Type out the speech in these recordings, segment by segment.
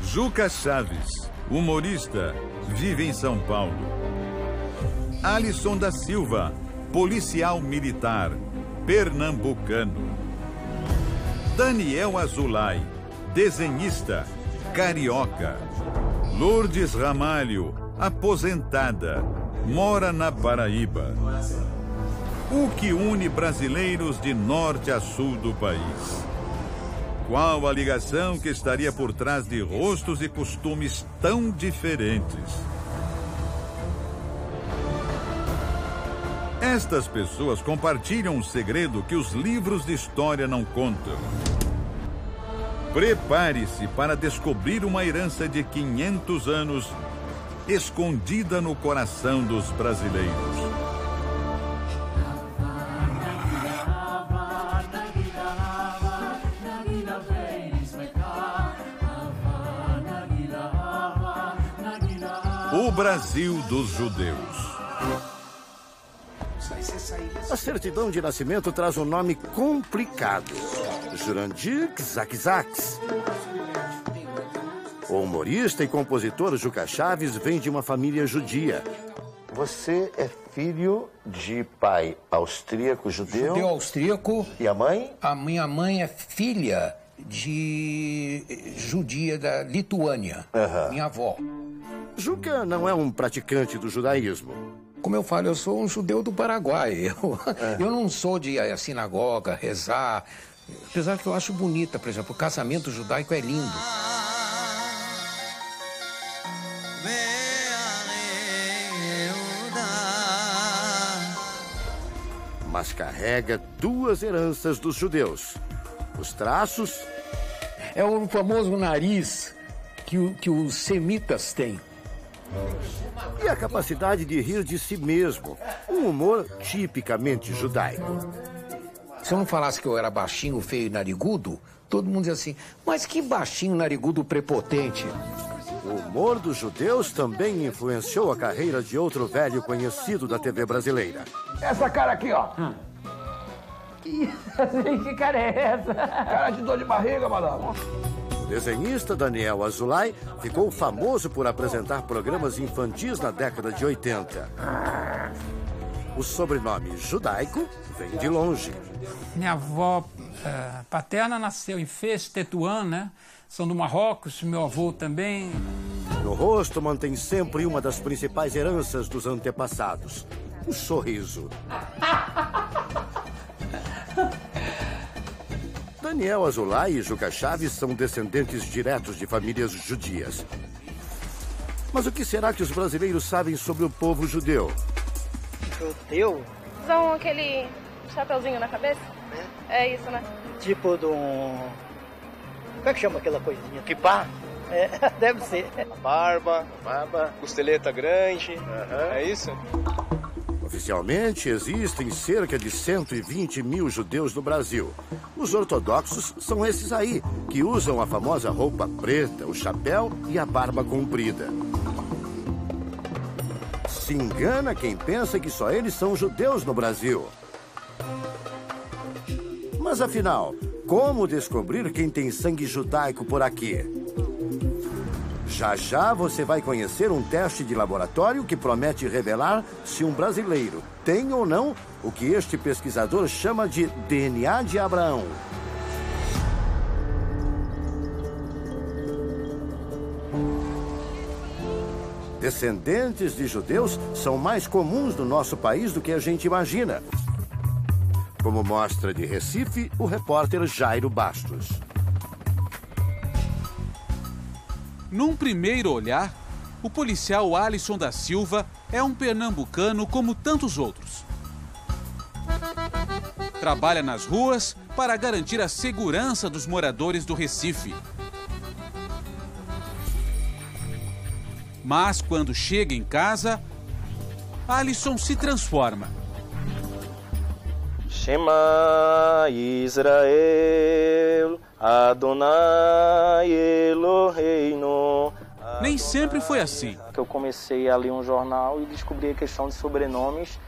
Juca Chaves, humorista, vive em São Paulo. Alisson da Silva, policial militar, pernambucano. Daniel Azulay, desenhista, carioca. Lourdes Ramalho, aposentada, mora na Paraíba. O que une brasileiros de norte a sul do país? Qual a ligação que estaria por trás de rostos e costumes tão diferentes? Estas pessoas compartilham um segredo que os livros de história não contam. Prepare-se para descobrir uma herança de 500 anos escondida no coração dos brasileiros. O Brasil dos judeus. A certidão de nascimento traz um nome complicado. Jurandir Czakzaks. O humorista e compositor Juca Chaves vem de uma família judia. Você é filho de pai austríaco judeu? Judeu austríaco. E a mãe? A minha mãe é filha de judia da Lituânia. Minha avó. Juca não é um praticante do judaísmo. Como eu falo, eu sou um judeu do Paraguai. Eu não sou de ir à sinagoga, rezar. Apesar que eu acho bonita, por exemplo, o casamento judaico é lindo. Mas carrega duas heranças dos judeus. Os traços... É o famoso nariz que os semitas têm. E a capacidade de rir de si mesmo. Um humor tipicamente judaico. Se eu não falasse que eu era baixinho, feio e narigudo, todo mundo dizia assim, mas que baixinho, narigudo, prepotente. O humor dos judeus também influenciou a carreira de outro velho conhecido da TV brasileira. Essa cara aqui, ó. Que cara é essa? Cara de dor de barriga, madame. O desenhista Daniel Azulay ficou famoso por apresentar programas infantis na década de 80. O sobrenome judaico vem de longe. Minha avó paterna nasceu em Fez, Tetuan, né? São do Marrocos, meu avô também. No rosto mantém sempre uma das principais heranças dos antepassados, o sorriso. Daniel Azulay e Juca Chaves são descendentes diretos de famílias judias. Mas o que será que os brasileiros sabem sobre o povo judeu? Judeu? Usam aquele chapeuzinho na cabeça? É isso, né? Tipo de um... Como é que chama aquela coisinha? Kipá? É, deve ser. Barba, costeleta grande, é isso? Oficialmente, existem cerca de 120 mil judeus no Brasil. Os ortodoxos são esses aí, que usam a famosa roupa preta, o chapéu e a barba comprida. Se engana quem pensa que só eles são judeus no Brasil. Mas afinal, como descobrir quem tem sangue judaico por aqui? Já já você vai conhecer um teste de laboratório que promete revelar se um brasileiro tem ou não o que este pesquisador chama de DNA de Abraão. Descendentes de judeus são mais comuns no nosso país do que a gente imagina. Como mostra de Recife o repórter Jairo Bastos. Num primeiro olhar, o policial Alisson da Silva é um pernambucano como tantos outros. Trabalha nas ruas para garantir a segurança dos moradores do Recife. Mas quando chega em casa, Alisson se transforma. Shema Israel, Adonai Eloheinu. Nem sempre foi assim. Eu comecei a ler um jornal e descobri a questão de sobrenomes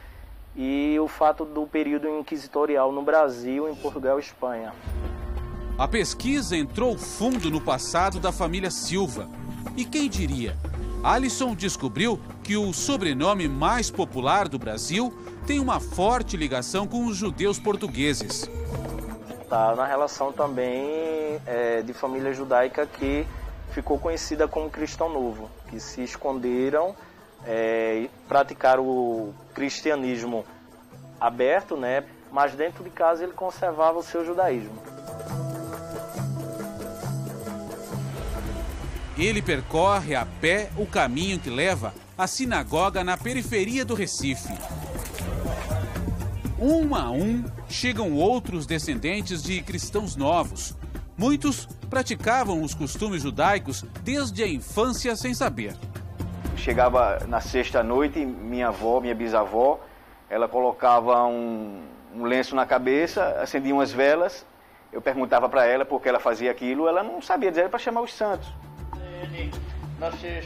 e o fato do período inquisitorial no Brasil, em Portugal e Espanha. A pesquisa entrou fundo no passado da família Silva. E quem diria? Alisson descobriu que o sobrenome mais popular do Brasil tem uma forte ligação com os judeus portugueses. Está na relação também de família judaica que ficou conhecida como Cristão Novo, que se esconderam e praticaram o cristianismo aberto, né? Mas dentro de casa ele conservava o seu judaísmo. Ele percorre a pé o caminho que leva à sinagoga na periferia do Recife. Um a um, chegam outros descendentes de cristãos novos. Muitos praticavam os costumes judaicos desde a infância sem saber. Chegava na sexta-noite, minha avó, minha bisavó, ela colocava um lenço na cabeça, acendia umas velas. Eu perguntava para ela por que ela fazia aquilo, ela não sabia dizer, era para chamar os santos.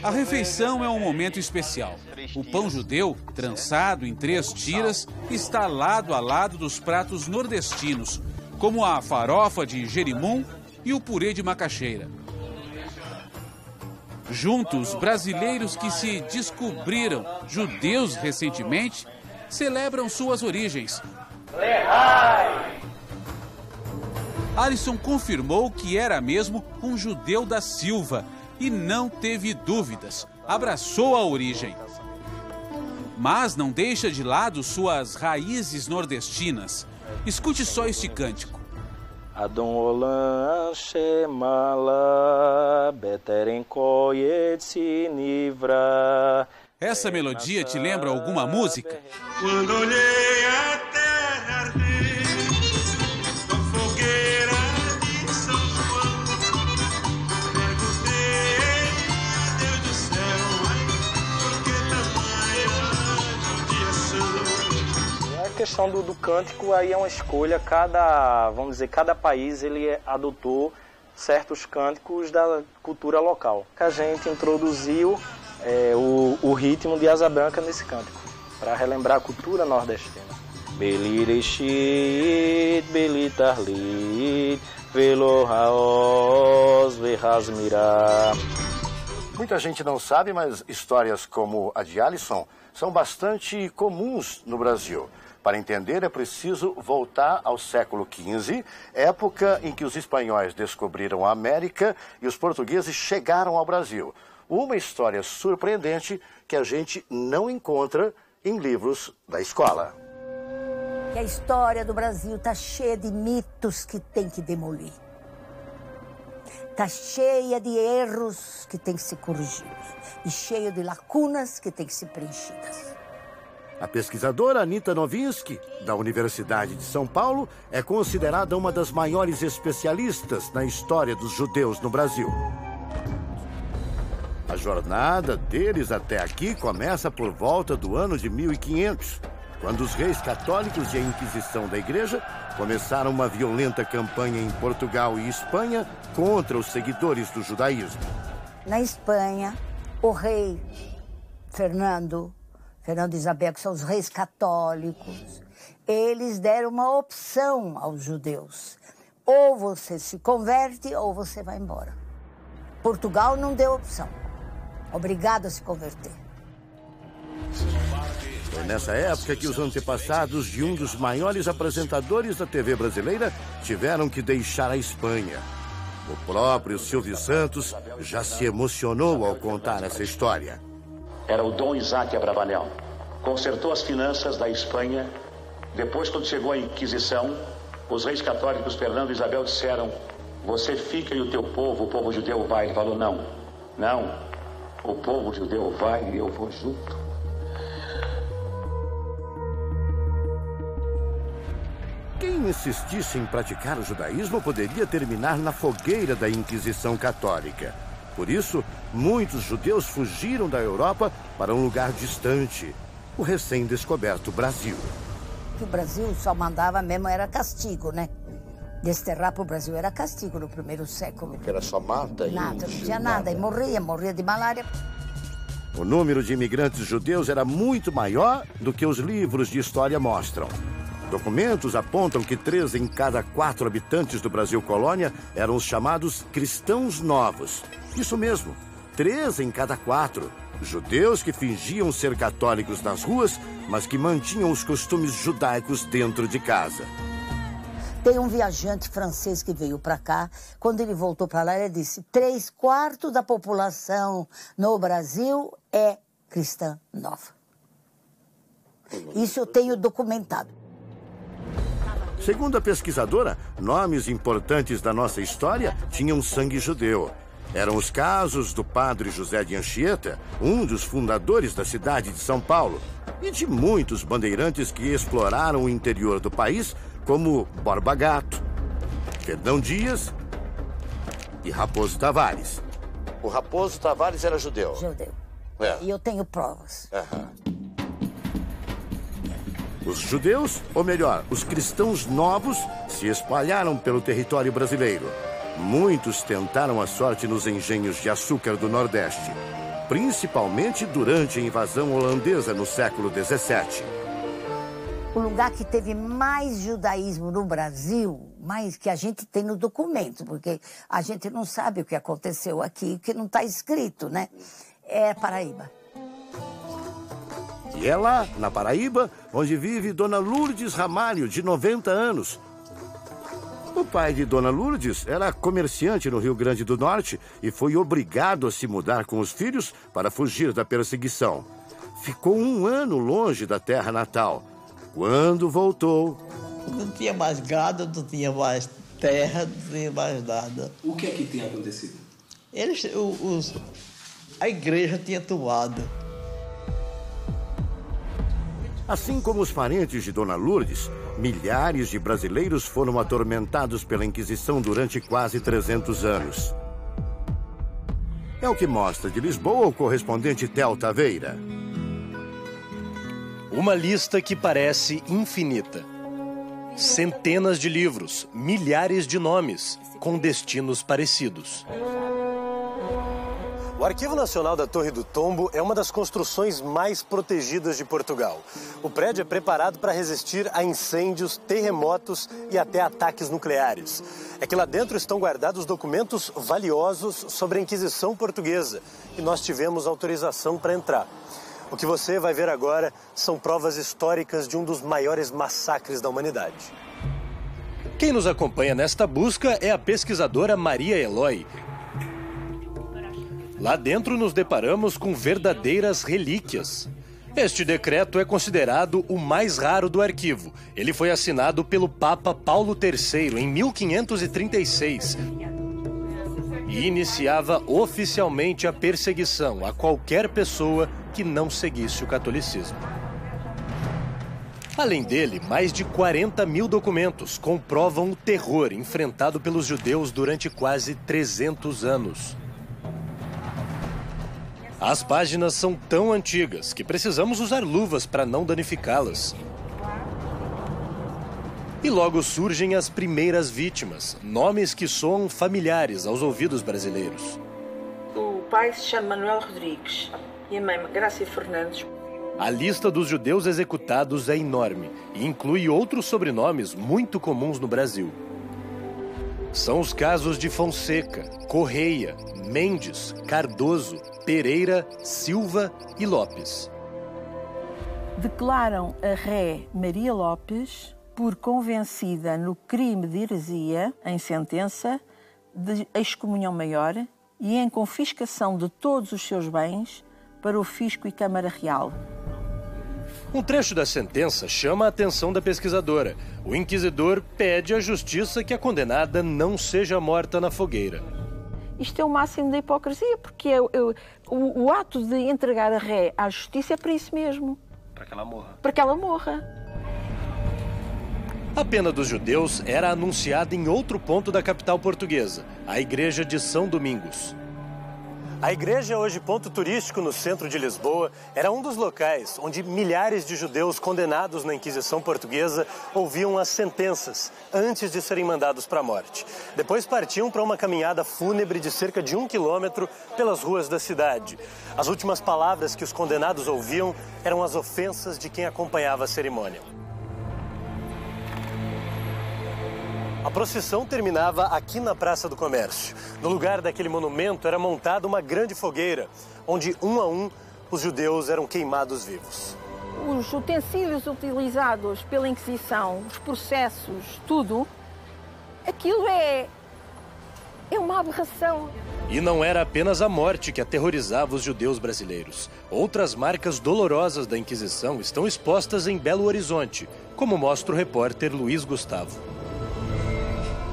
A refeição é um momento especial. O pão judeu, trançado em 3 tiras, está lado a lado dos pratos nordestinos, como a farofa de jerimum e o purê de macaxeira. Juntos, brasileiros que se descobriram judeus recentemente celebram suas origens. Alisson confirmou que era mesmo um judeu da Silva e não teve dúvidas, abraçou a origem. Mas não deixa de lado suas raízes nordestinas. Escute só este cântico. Adon Olam Shemala Beteren Koyet Sinivra. Essa melodia te lembra alguma música? Quando olhei a terra arder, com fogueira de São João, perguntei a Deus do céu, por que tamanha judiação? A questão do cântico aí é uma escolha, cada país ele adotou certos cânticos da cultura local. A gente introduziu o ritmo de Asa Branca nesse cântico, para relembrar a cultura nordestina. Belireshit, Belitarlit, Velo Haoz, Verrasmirá. Muita gente não sabe, mas histórias como a de Alisson são bastante comuns no Brasil. Para entender, é preciso voltar ao século XV, época em que os espanhóis descobriram a América e os portugueses chegaram ao Brasil. Uma história surpreendente que a gente não encontra em livros da escola. A história do Brasil está cheia de mitos que tem que demolir. Está cheia de erros que tem que ser corrigidos. E cheia de lacunas que tem que ser preenchidas. A pesquisadora Anita Nowinski, da Universidade de São Paulo, é considerada uma das maiores especialistas na história dos judeus no Brasil. A jornada deles até aqui começa por volta do ano de 1500, quando os reis católicos e a Inquisição da Igreja começaram uma violenta campanha em Portugal e Espanha contra os seguidores do judaísmo. Na Espanha, o rei Fernando e Isabel, que são os reis católicos, eles deram uma opção aos judeus. Ou você se converte ou você vai embora. Portugal não deu opção. Obrigado a se converter. Foi nessa época que os antepassados de um dos maiores apresentadores da TV brasileira tiveram que deixar a Espanha. O próprio Silvio Santos já se emocionou ao contar essa história. Era o Dom Isaac Abravanel. Consertou as finanças da Espanha. Depois, quando chegou a Inquisição, os reis católicos Fernando e Isabel disseram: você fica e o teu povo, o povo judeu vai. Ele falou: não, o povo judeu vai e eu vou junto. Quem insistisse em praticar o judaísmo poderia terminar na fogueira da Inquisição Católica. Por isso, muitos judeus fugiram da Europa para um lugar distante, o recém-descoberto Brasil. O Brasil só mandava mesmo, era castigo, né? Desterrar para o Brasil era castigo no primeiro século. Era só mata? Nada, não tinha nada. E morria de malária. O número de imigrantes judeus era muito maior do que os livros de história mostram. Documentos apontam que 3 em cada 4 habitantes do Brasil colônia eram os chamados cristãos novos. Isso mesmo, 3 em cada 4. Judeus que fingiam ser católicos nas ruas, mas que mantinham os costumes judaicos dentro de casa. Tem um viajante francês que veio para cá. Quando ele voltou para lá, ele disse: 3/4 da população no Brasil é cristã nova. Isso eu tenho documentado. Segundo a pesquisadora, nomes importantes da nossa história tinham sangue judeu. Eram os casos do padre José de Anchieta, um dos fundadores da cidade de São Paulo, e de muitos bandeirantes que exploraram o interior do país, como Borba Gato, Fernão Dias e Raposo Tavares. O Raposo Tavares era judeu? Judeu. E eu tenho provas. Os judeus, ou melhor, os cristãos novos, se espalharam pelo território brasileiro. Muitos tentaram a sorte nos engenhos de açúcar do Nordeste, principalmente durante a invasão holandesa no século XVII. O lugar que teve mais judaísmo no Brasil, mais que a gente tem no documento, porque a gente não sabe o que aconteceu aqui, que não está escrito, né? É Paraíba. E é lá, na Paraíba, onde vive Dona Lourdes Ramalho, de 90 anos. O pai de Dona Lourdes era comerciante no Rio Grande do Norte e foi obrigado a se mudar com os filhos para fugir da perseguição. Ficou 1 ano longe da terra natal. Quando voltou... Não tinha mais gado, não tinha mais terra, não tinha mais nada. O que é que tinha acontecido? A igreja tinha tomado. Assim como os parentes de Dona Lourdes, milhares de brasileiros foram atormentados pela Inquisição durante quase 300 anos. É o que mostra de Lisboa o correspondente Theo Taveira. Uma lista que parece infinita. Centenas de livros, milhares de nomes, com destinos parecidos. O Arquivo Nacional da Torre do Tombo é uma das construções mais protegidas de Portugal. O prédio é preparado para resistir a incêndios, terremotos e até ataques nucleares. É que lá dentro estão guardados documentos valiosos sobre a Inquisição Portuguesa e nós tivemos autorização para entrar. O que você vai ver agora são provas históricas de um dos maiores massacres da humanidade. Quem nos acompanha nesta busca é a pesquisadora Maria Eloy. Lá dentro nos deparamos com verdadeiras relíquias. Este decreto é considerado o mais raro do arquivo. Ele foi assinado pelo Papa Paulo III em 1536 e iniciava oficialmente a perseguição a qualquer pessoa que não seguisse o catolicismo. Além dele, mais de 40 mil documentos comprovam o terror enfrentado pelos judeus durante quase 300 anos. As páginas são tão antigas que precisamos usar luvas para não danificá-las. E logo surgem as primeiras vítimas, nomes que soam familiares aos ouvidos brasileiros. O pai se chama Manuel Rodrigues e a mãe Grácia Fernandes. A lista dos judeus executados é enorme e inclui outros sobrenomes muito comuns no Brasil. São os casos de Fonseca, Correia, Mendes, Cardoso, Pereira, Silva e Lopes. Declaram a ré Maria Lopes por convencida no crime de heresia, em sentença de excomunhão maior e em confiscação de todos os seus bens para o Fisco e Câmara Real. Um trecho da sentença chama a atenção da pesquisadora. O inquisidor pede à justiça que a condenada não seja morta na fogueira. Isto é o máximo da hipocrisia, porque o ato de entregar a ré à justiça é para isso mesmo. Para que ela morra. Para que ela morra. A pena dos judeus era anunciada em outro ponto da capital portuguesa, a Igreja de São Domingos. A igreja, hoje ponto turístico no centro de Lisboa, era um dos locais onde milhares de judeus condenados na Inquisição Portuguesa ouviam as sentenças antes de serem mandados para a morte. Depois partiam para uma caminhada fúnebre de cerca de 1 quilômetro pelas ruas da cidade. As últimas palavras que os condenados ouviam eram as ofensas de quem acompanhava a cerimônia. procissão terminava aqui na Praça do Comércio. No lugar daquele monumento era montada uma grande fogueira, onde, um a um, os judeus eram queimados vivos. Os utensílios utilizados pela Inquisição, os processos, tudo, aquilo é uma aberração. E não era apenas a morte que aterrorizava os judeus brasileiros. Outras marcas dolorosas da Inquisição estão expostas em Belo Horizonte, como mostra o repórter Luiz Gustavo.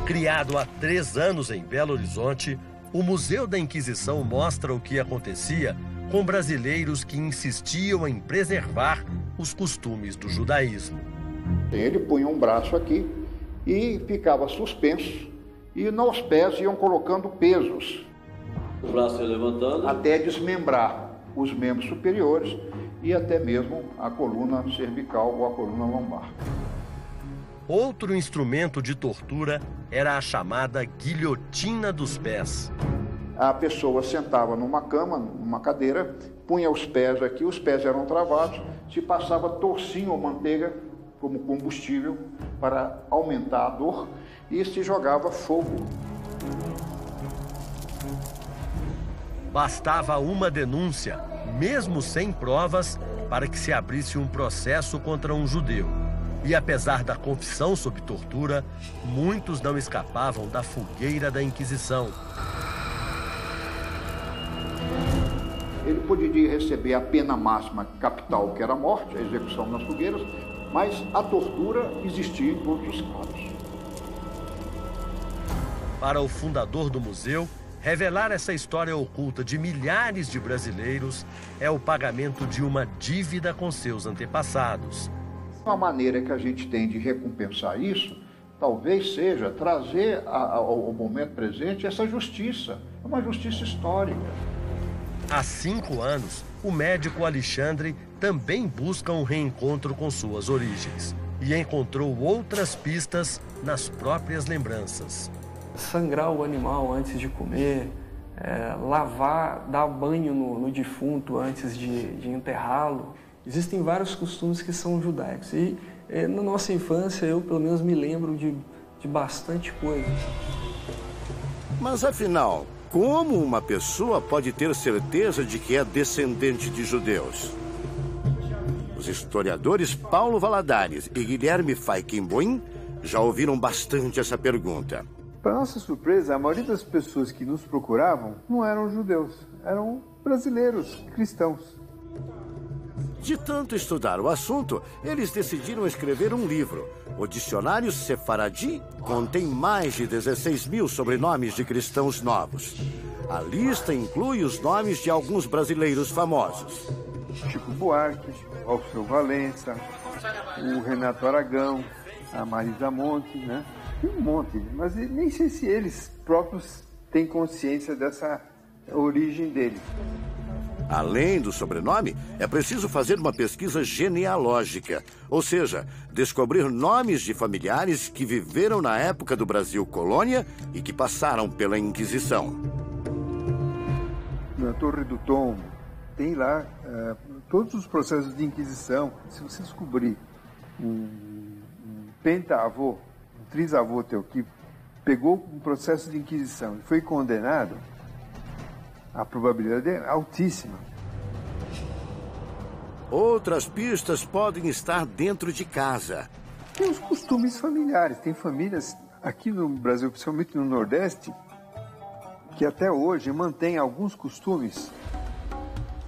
Criado há 3 anos em Belo Horizonte, o Museu da Inquisição mostra o que acontecia com brasileiros que insistiam em preservar os costumes do judaísmo. Ele punha um braço aqui e ficava suspenso, e nos pés iam colocando pesos. O braço ia levantando. Até desmembrar os membros superiores e até mesmo a coluna cervical ou a coluna lombar. Outro instrumento de tortura era a chamada guilhotina dos pés. A pessoa sentava numa cama, numa cadeira, punha os pés aqui, os pés eram travados, se passava torcinho ou manteiga como combustível para aumentar a dor e se jogava fogo. Bastava uma denúncia, mesmo sem provas, para que se abrisse um processo contra um judeu. E apesar da confissão sob tortura, muitos não escapavam da fogueira da Inquisição. Ele poderia receber a pena máxima capital, que era a morte, a execução nas fogueiras, mas a tortura existia em todos os casos. Para o fundador do museu, revelar essa história oculta de milhares de brasileiros é o pagamento de uma dívida com seus antepassados. Uma maneira que a gente tem de recompensar isso, talvez seja trazer ao momento presente essa justiça, uma justiça histórica. Há 5 anos, o médico Alexandre também busca um reencontro com suas origens e encontrou outras pistas nas próprias lembranças. Sangrar o animal antes de comer, lavar, dar banho no defunto antes de enterrá-lo. Existem vários costumes que são judaicos e na nossa infância eu pelo menos me lembro de bastante coisa. Mas afinal, como uma pessoa pode ter certeza de que é descendente de judeus? Os historiadores Paulo Valadares e Guilherme Feigenboim já ouviram bastante essa pergunta. Para nossa surpresa, a maioria das pessoas que nos procuravam não eram judeus, eram brasileiros, cristãos. De tanto estudar o assunto, eles decidiram escrever um livro. O Dicionário Sefaradi contém mais de 16.000 sobrenomes de cristãos novos. A lista inclui os nomes de alguns brasileiros famosos. Chico Buarque, Alfredo Valença, o Renato Aragão, a Marisa Monte, né? Tem um monte, mas nem sei se eles próprios têm consciência dessa origem deles. Além do sobrenome, é preciso fazer uma pesquisa genealógica, ou seja, descobrir nomes de familiares que viveram na época do Brasil colônia e que passaram pela Inquisição. Na Torre do Tombo, tem lá todos os processos de Inquisição. Se você descobrir um pentaavô, um trisavô teu, que pegou um processo de Inquisição e foi condenado, a probabilidade é altíssima. Outras pistas podem estar dentro de casa. Tem os costumes familiares. Tem famílias aqui no Brasil, principalmente no Nordeste, que até hoje mantêm alguns costumes.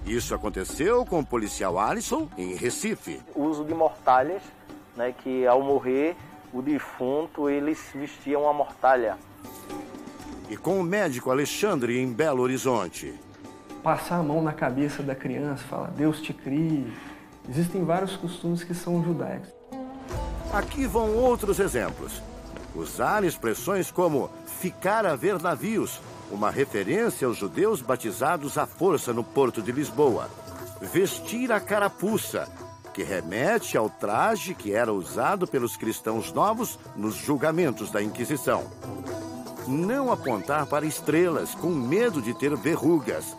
Isso aconteceu com o policial Alisson em Recife. O uso de mortalhas, né, que ao morrer o defunto eles vestiam a mortalha. E com o médico Alexandre em Belo Horizonte. Passar a mão na cabeça da criança, falar Deus te crie. Existem vários costumes que são judaicos. Aqui vão outros exemplos. Usar expressões como ficar a ver navios, uma referência aos judeus batizados à força no porto de Lisboa. Vestir a carapuça, que remete ao traje que era usado pelos cristãos novos nos julgamentos da Inquisição. Não apontar para estrelas, com medo de ter verrugas.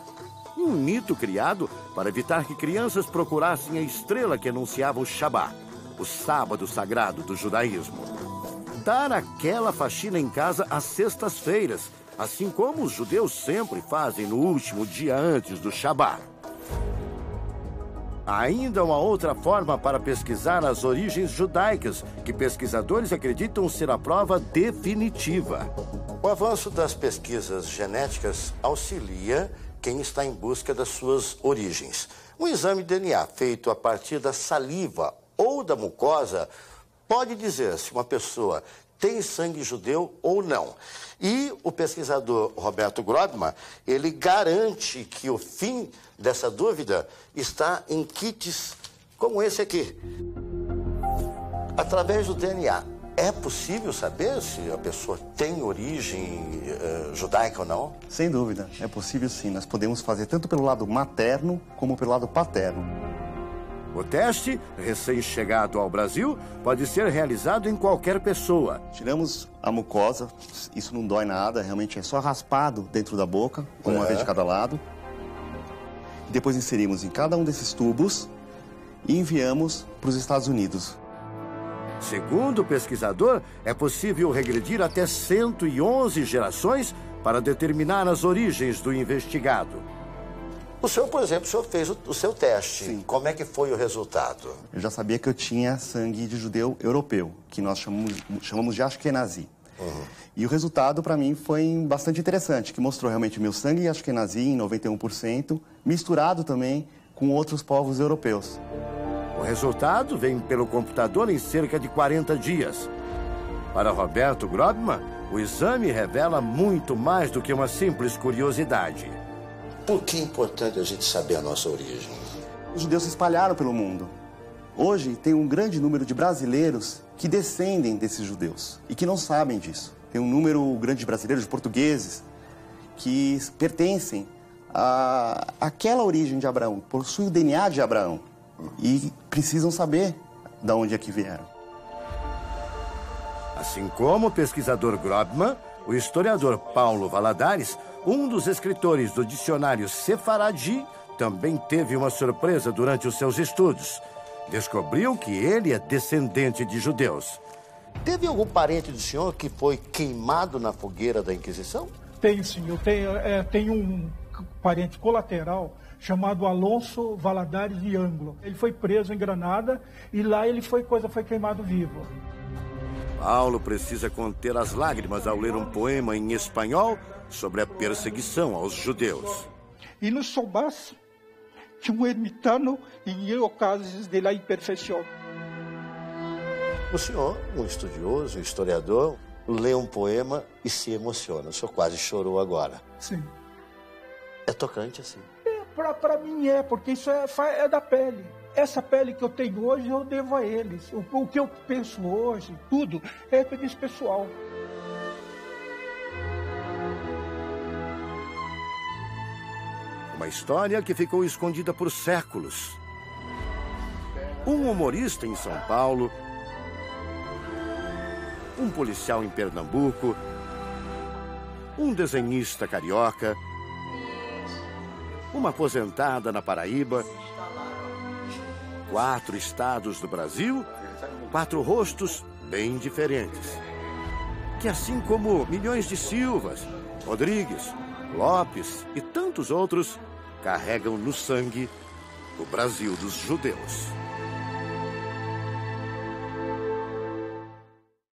Um mito criado para evitar que crianças procurassem a estrela que anunciava o Shabat, o sábado sagrado do judaísmo. completar aquela faxina em casa às sextas-feiras, assim como os judeus sempre fazem no último dia antes do Shabat. Há ainda uma outra forma para pesquisar as origens judaicas, que pesquisadores acreditam ser a prova definitiva. O avanço das pesquisas genéticas auxilia quem está em busca das suas origens. Um exame de DNA feito a partir da saliva ou da mucosa pode dizer se uma pessoa tem sangue judeu ou não. E o pesquisador Roberto Grobman, ele garante que o fim dessa dúvida está em kits como esse aqui. Através do DNA, é possível saber se a pessoa tem origem judaica ou não? Sem dúvida, é possível sim. Nós podemos fazer tanto pelo lado materno como pelo lado paterno. O teste, recém-chegado ao Brasil, pode ser realizado em qualquer pessoa. Tiramos a mucosa, isso não dói nada, realmente é só raspado dentro da boca, uma vez de cada lado. Depois inserimos em cada um desses tubos e enviamos para os Estados Unidos. Segundo o pesquisador, é possível regredir até 111 gerações para determinar as origens do investigado. O senhor, por exemplo, o senhor fez o seu teste. Sim. Como é que foi o resultado? Eu já sabia que eu tinha sangue de judeu europeu, que nós chamamos de Ashkenazi. E o resultado, para mim, foi bastante interessante, que mostrou realmente o meu sangue Ashkenazi em 91%, misturado também com outros povos europeus. O resultado vem pelo computador em cerca de 40 dias. Para Roberto Grobman, o exame revela muito mais do que uma simples curiosidade. Por que é importante a gente saber a nossa origem? Os judeus se espalharam pelo mundo. Hoje tem um grande número de brasileiros que descendem desses judeus e que não sabem disso. Tem um número grande de brasileiros, de portugueses, que pertencem àquela origem de Abraão, possuem o DNA de Abraão e precisam saber de onde é que vieram. Assim como o pesquisador Grobman, o historiador Paulo Valadares, um dos escritores do dicionário Sefaradi, também teve uma surpresa durante os seus estudos. Descobriu que ele é descendente de judeus. Teve algum parente do senhor que foi queimado na fogueira da Inquisição? Tenho, sim. Eu tenho um parente colateral chamado Alonso Valadares de Anglo. Ele foi preso em Granada e lá ele foi queimado vivo. Paulo precisa conter as lágrimas ao ler um poema em espanhol sobre a perseguição aos judeus. E não soubesse que um ermitano em ocasiões de la imperfeição. O senhor, um estudioso, um historiador, lê um poema e se emociona. O senhor quase chorou agora. Sim. É tocante assim? Para mim porque isso é da pele. Essa pele que eu tenho hoje eu devo a eles. O que eu penso hoje, tudo, é desse pessoal. Uma história que ficou escondida por séculos. Um humorista em São Paulo, um policial em Pernambuco, um desenhista carioca, uma aposentada na Paraíba, 4 estados do Brasil, 4 rostos bem diferentes. Que assim como milhões de Silvas, Rodrigues, Lopes e tantos outros carregam no sangue o Brasil dos judeus.